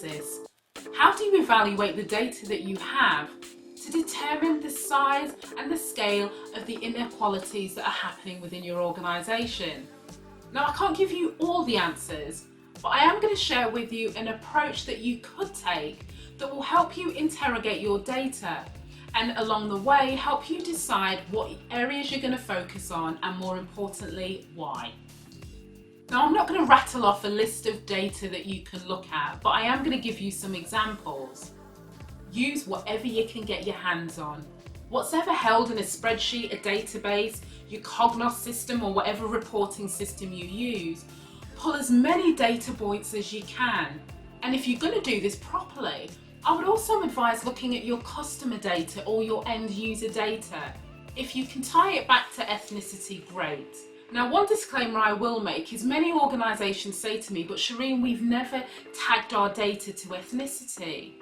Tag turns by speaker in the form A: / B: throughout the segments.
A: analysis. How do you evaluate the data that you have to determine the size and the scale of the inequalities that are happening within your organisation? Now, I can't give you all the answers, but I am going to share with you an approach that you could take that will help you interrogate your data and along the way help you decide what areas you're going to focus on and, more importantly, why. Now, I'm not going to rattle off a list of data that you can look at, but I am going to give you some examples. Use whatever you can get your hands on. What's ever held in a spreadsheet, a database, your Cognos system, or whatever reporting system you use, pull as many data points as you can. And if you're going to do this properly, I would also advise looking at your customer data or your end user data. If you can tie it back to ethnicity, great. Now, one disclaimer I will make is many organisations say to me, but Shereen, we've never tagged our data to ethnicity.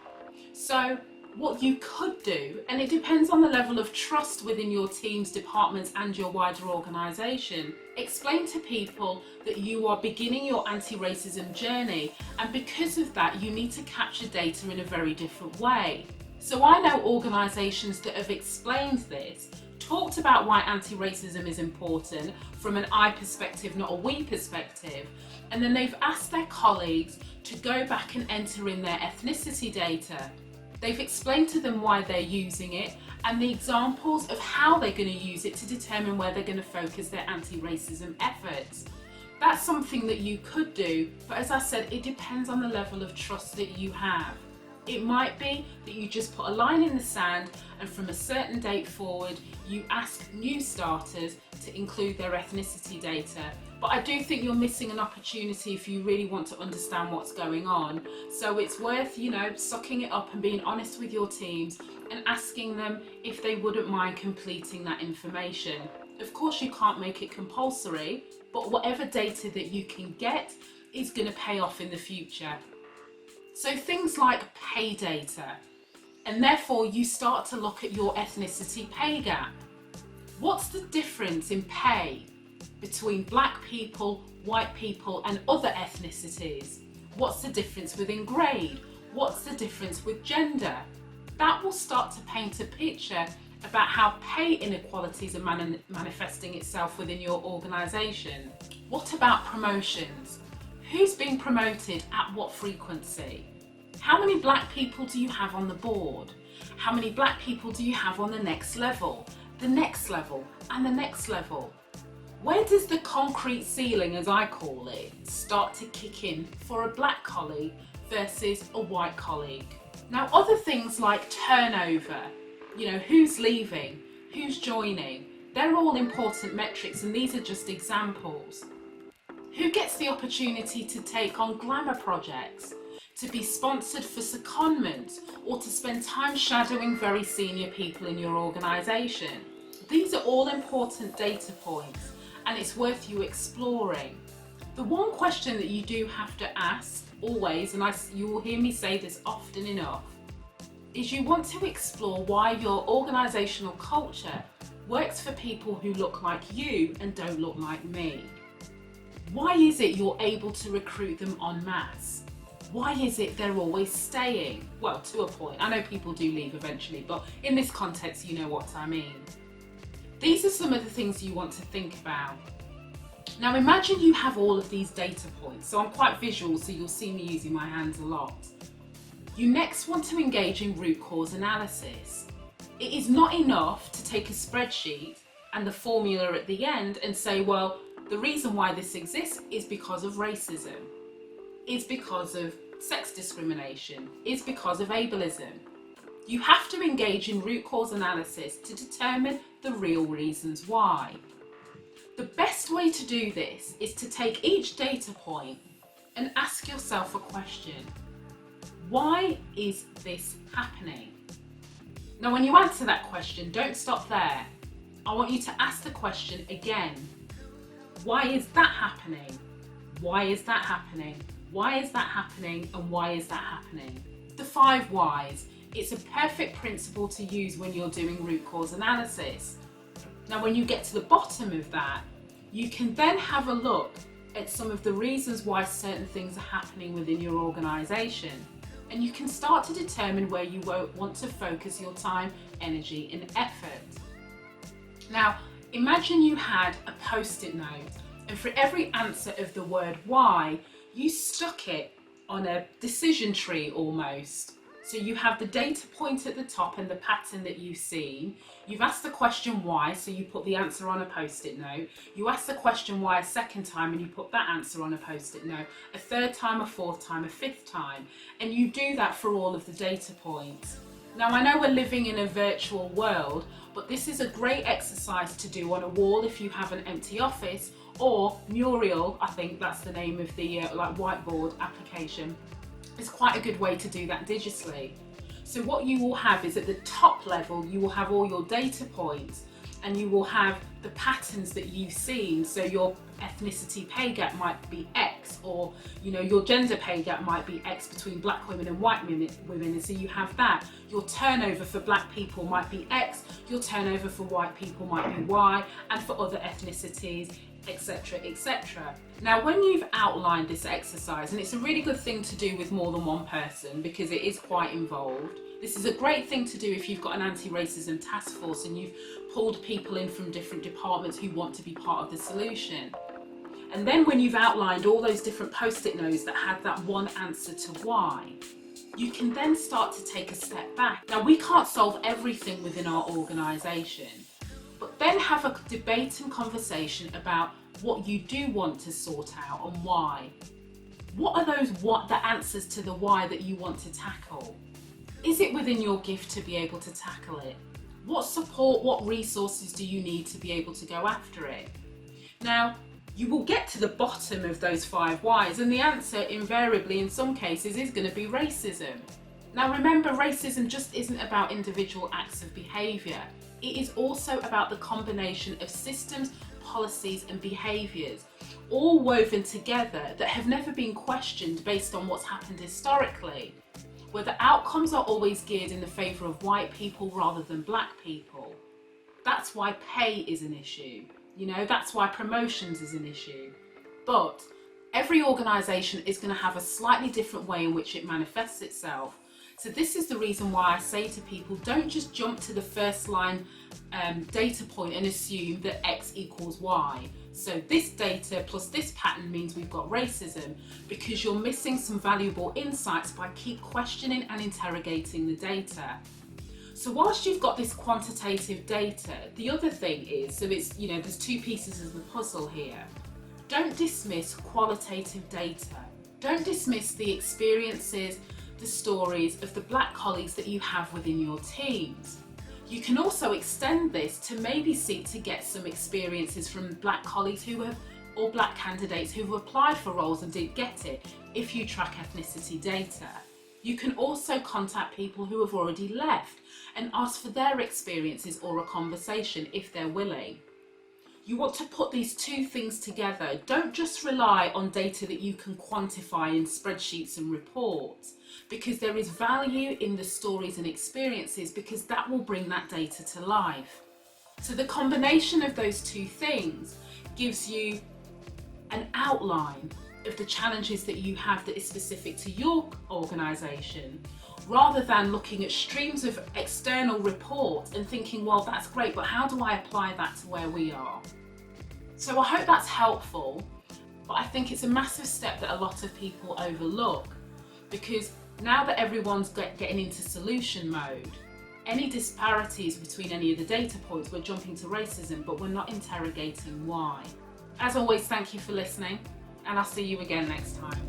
A: So what you could do, and it depends on the level of trust within your teams, departments and your wider organisation, explain to people that you are beginning your anti-racism journey, and because of that you need to capture data in a very different way. So I know organisations that have explained this, talked about why anti-racism is important from an I perspective, not a we perspective, and then they've asked their colleagues to go back and enter in their ethnicity data. They've explained to them why they're using it and the examples of how they're going to use it to determine where they're going to focus their anti-racism efforts. That's something that you could do, but as I said, it depends on the level of trust that you have. It might be that you just put a line in the sand and from a certain date forward you ask new starters to include their ethnicity data. But I do think you're missing an opportunity if you really want to understand what's going on. So it's worth, sucking it up and being honest with your teams and asking them if they wouldn't mind completing that information. Of course, you can't make it compulsory, but whatever data that you can get is going to pay off in the future. So things like pay data, and therefore you start to look at your ethnicity pay gap. What's the difference in pay between black people, white people and other ethnicities? What's the difference within grade? What's the difference with gender? That will start to paint a picture about how pay inequalities are manifesting itself within your organisation. What about promotions? Who's being promoted at what frequency? How many black people do you have on the board? How many black people do you have on the next level, the next level and the next level? Where does the concrete ceiling, as I call it, start to kick in for a black colleague versus a white colleague? Now, other things like turnover, who's leaving, who's joining, they're all important metrics, and these are just examples. Who gets the opportunity to take on glamour projects, to be sponsored for secondment, or to spend time shadowing very senior people in your organisation? These are all important data points, and it's worth you exploring. The one question that you do have to ask always, and you will hear me say this often enough, is you want to explore why your organisational culture works for people who look like you and don't look like me. Why is it you're able to recruit them en masse? Why is it they're always staying? Well, to a point. I know people do leave eventually, but in this context, you know what I mean. These are some of the things you want to think about. Now, imagine you have all of these data points. So I'm quite visual, so you'll see me using my hands a lot. You next want to engage in root cause analysis. It is not enough to take a spreadsheet and the formula at the end and say, well, the reason why this exists is because of racism, is because of sex discrimination, is because of ableism. You have to engage in root cause analysis to determine the real reasons why. The best way to do this is to take each data point and ask yourself a question. Why is this happening? Now, when you answer that question, don't stop there. I want you to ask the question again. Why is that happening? Why is that happening? Why is that happening? And why is that happening? The 5 whys. It's a perfect principle to use when you're doing root cause analysis. Now, when you get to the bottom of that, you can then have a look at some of the reasons why certain things are happening within your organisation. and you can start to determine where you want to focus your time, energy and effort. Now, imagine you had a Post-it note, and for every answer of the word why, you stuck it on a decision tree almost. So you have the data point at the top and the pattern that you've seen. You've asked the question why, so you put the answer on a Post-it note. You ask the question why a second time and you put that answer on a Post-it note, a third time, a fourth time, a fifth time. And you do that for all of the data points. Now, I know we're living in a virtual world, but this is a great exercise to do on a wall if you have an empty office, or Muriel, I think that's the name of the like whiteboard application. It's quite a good way to do that digitally. So what you will have is at the top level, you will have all your data points and you will have the patterns that you've seen. So your ethnicity pay gap might be X, or your gender pay gap might be X between black women and white women, and so you have that. Your turnover for black people might be X, your turnover for white people might be Y, and for other ethnicities, etc, etc. Now, when you've outlined this exercise, and it's a really good thing to do with more than one person because it is quite involved. This is a great thing to do if you've got an anti-racism task force and you've pulled people in from different departments who want to be part of the solution. And then when you've outlined all those different Post-it notes that had that one answer to why, you can then start to take a step back. Now, we can't solve everything within our organisation, but then have a debate and conversation about what you do want to sort out and why. What are the answers to the why that you want to tackle? Is it within your gift to be able to tackle it? What support, what resources do you need to be able to go after it? Now, you will get to the bottom of those 5 whys, and the answer invariably in some cases is going to be racism. Now remember, racism just isn't about individual acts of behaviour. It is also about the combination of systems, policies and behaviours, all woven together that have never been questioned based on what's happened historically, where the outcomes are always geared in the favour of white people rather than black people. That's why pay is an issue, that's why promotions is an issue. But every organisation is going to have a slightly different way in which it manifests itself. So this is the reason why I say to people, don't just jump to the first line data point and assume that X equals Y. So this data plus this pattern means we've got racism, because you're missing some valuable insights by keep questioning and interrogating the data. So whilst you've got this quantitative data, the other thing is, so it's, there's 2 pieces of the puzzle here. Don't dismiss qualitative data. Don't dismiss the experiences, the stories of the black colleagues that you have within your teams. You can also extend this to maybe seek to get some experiences from black colleagues or black candidates who've applied for roles and didn't get it, if you track ethnicity data. You can also contact people who have already left and ask for their experiences or a conversation if they're willing. You want to put these 2 things together. Don't just rely on data that you can quantify in spreadsheets and reports, because there is value in the stories and experiences, because that will bring that data to life. So the combination of those 2 things gives you an outline of the challenges that you have that is specific to your organisation, rather than looking at streams of external reports and thinking, well, that's great, but how do I apply that to where we are? So I hope that's helpful, but I think it's a massive step that a lot of people overlook, because now that everyone's getting into solution mode, any disparities between any of the data points, we're jumping to racism, but we're not interrogating why. As always, thank you for listening, and I'll see you again next time.